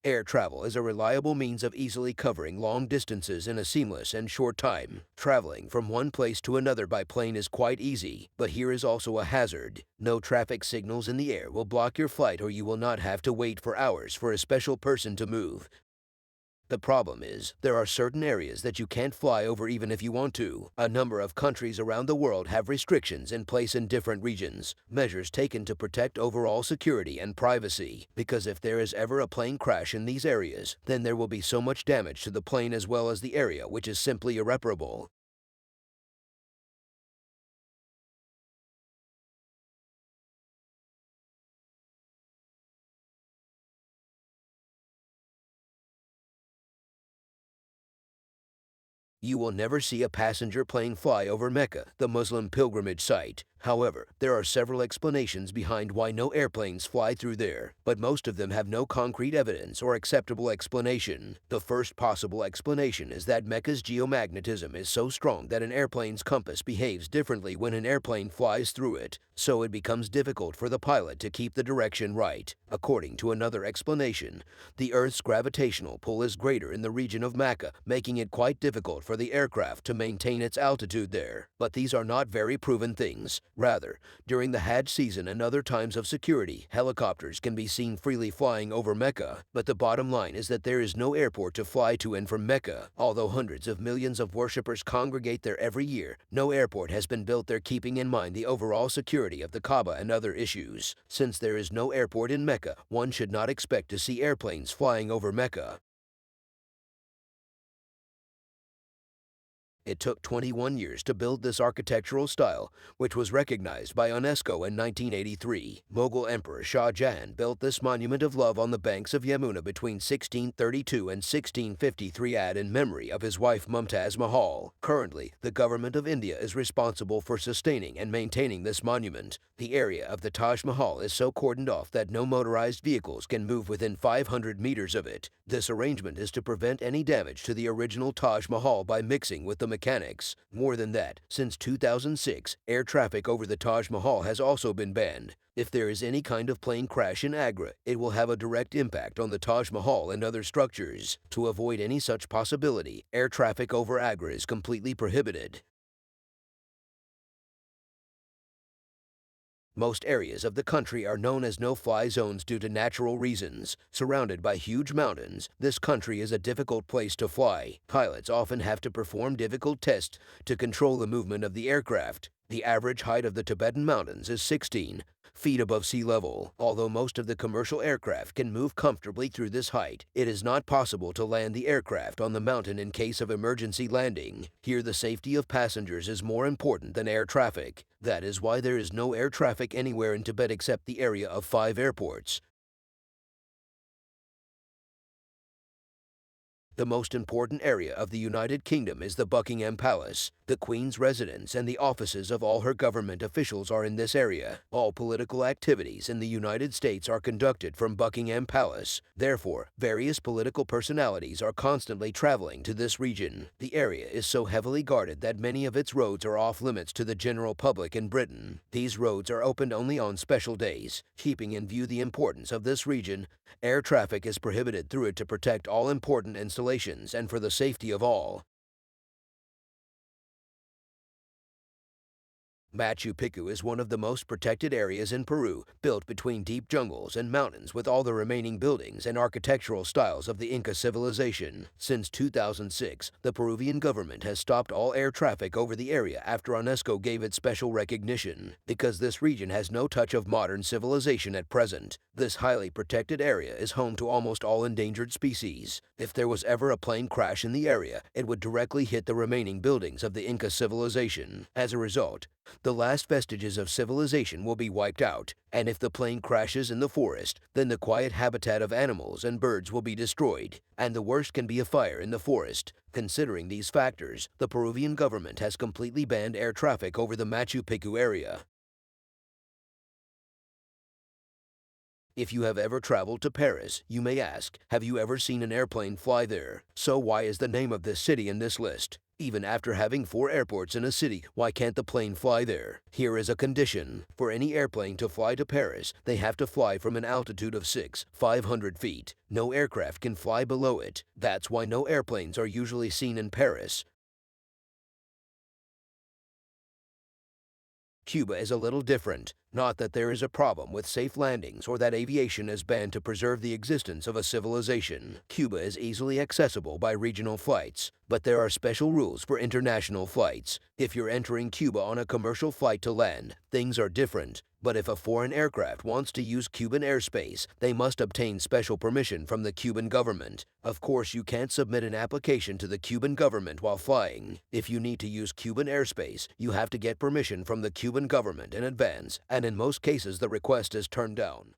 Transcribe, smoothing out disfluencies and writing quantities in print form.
Air travel is a reliable means of easily covering long distances in a seamless and short time. Traveling from one place to another by plane is quite easy, but here is also a hazard. No traffic signals in the air will block your flight, or you will not have to wait for hours for a special person to move. The problem is, there are certain areas that you can't fly over even if you want to. A number of countries around the world have restrictions in place in different regions, measures taken to protect overall security and privacy. Because if there is ever a plane crash in these areas, then there will be so much damage to the plane as well as the area, which is simply irreparable. You will never see a passenger plane fly over Mecca, the Muslim pilgrimage site. However, there are several explanations behind why no airplanes fly through there, but most of them have no concrete evidence or acceptable explanation. The first possible explanation is that Mecca's geomagnetism is so strong that an airplane's compass behaves differently when an airplane flies through it, so it becomes difficult for the pilot to keep the direction right. According to another explanation, the Earth's gravitational pull is greater in the region of Mecca, making it quite difficult for the aircraft to maintain its altitude there. But these are not very proven things. Rather, during the Hajj season and other times of security, helicopters can be seen freely flying over Mecca. But the bottom line is that there is no airport to fly to and from Mecca. Although hundreds of millions of worshippers congregate there every year, no airport has been built there, keeping in mind the overall security of the Kaaba and other issues. Since there is no airport in Mecca, one should not expect to see airplanes flying over Mecca. It took 21 years to build this architectural style, which was recognized by UNESCO in 1983. Mughal Emperor Shah Jahan built this monument of love on the banks of Yamuna between 1632 and 1653 in memory of his wife Mumtaz Mahal. Currently, the government of India is responsible for sustaining and maintaining this monument. The area of the Taj Mahal is so cordoned off that no motorized vehicles can move within 500 meters of it. This arrangement is to prevent any damage to the original Taj Mahal by mixing with the mechanics. More than that, since 2006, air traffic over the Taj Mahal has also been banned. If there is any kind of plane crash in Agra, it will have a direct impact on the Taj Mahal and other structures. To avoid any such possibility, air traffic over Agra is completely prohibited. Most areas of the country are known as no-fly zones due to natural reasons. Surrounded by huge mountains, this country is a difficult place to fly. Pilots often have to perform difficult tests to control the movement of the aircraft. The average height of the Tibetan mountains is 16 feet above sea level. Although most of the commercial aircraft can move comfortably through this height, it is not possible to land the aircraft on the mountain in case of emergency landing. Here, the safety of passengers is more important than air traffic. That is why there is no air traffic anywhere in Tibet except the area of 5 airports. The most important area of the United Kingdom is the Buckingham Palace. The Queen's residence and the offices of all her government officials are in this area. All political activities in the United States are conducted from Buckingham Palace. Therefore, various political personalities are constantly traveling to this region. The area is so heavily guarded that many of its roads are off limits to the general public in Britain. These roads are opened only on special days. Keeping in view the importance of this region, air traffic is prohibited through it to protect all important installations and for the safety of all. Machu Picchu is one of the most protected areas in Peru, built between deep jungles and mountains with all the remaining buildings and architectural styles of the Inca civilization. Since 2006, the Peruvian government has stopped all air traffic over the area after UNESCO gave it special recognition. Because this region has no touch of modern civilization at present, this highly protected area is home to almost all endangered species. If there was ever a plane crash in the area, it would directly hit the remaining buildings of the Inca civilization. As a result, the last vestiges of civilization will be wiped out, and if the plane crashes in the forest, then the quiet habitat of animals and birds will be destroyed, and the worst can be a fire in the forest. Considering these factors, the Peruvian government has completely banned air traffic over the Machu Picchu area. If you have ever traveled to Paris, you may ask, have you ever seen an airplane fly there? So why is the name of this city in this list? Even after having 4 airports in a city, why can't the plane fly there? Here is a condition. For any airplane to fly to Paris, they have to fly from an altitude of 500 feet. No aircraft can fly below it. That's why no airplanes are usually seen in Paris. Cuba is a little different. Not that there is a problem with safe landings or that aviation is banned to preserve the existence of a civilization. Cuba is easily accessible by regional flights, but there are special rules for international flights. If you're entering Cuba on a commercial flight to land, things are different. But if a foreign aircraft wants to use Cuban airspace, they must obtain special permission from the Cuban government. Of course, you can't submit an application to the Cuban government while flying. If you need to use Cuban airspace, you have to get permission from the Cuban government in advance, and in most cases the request is turned down.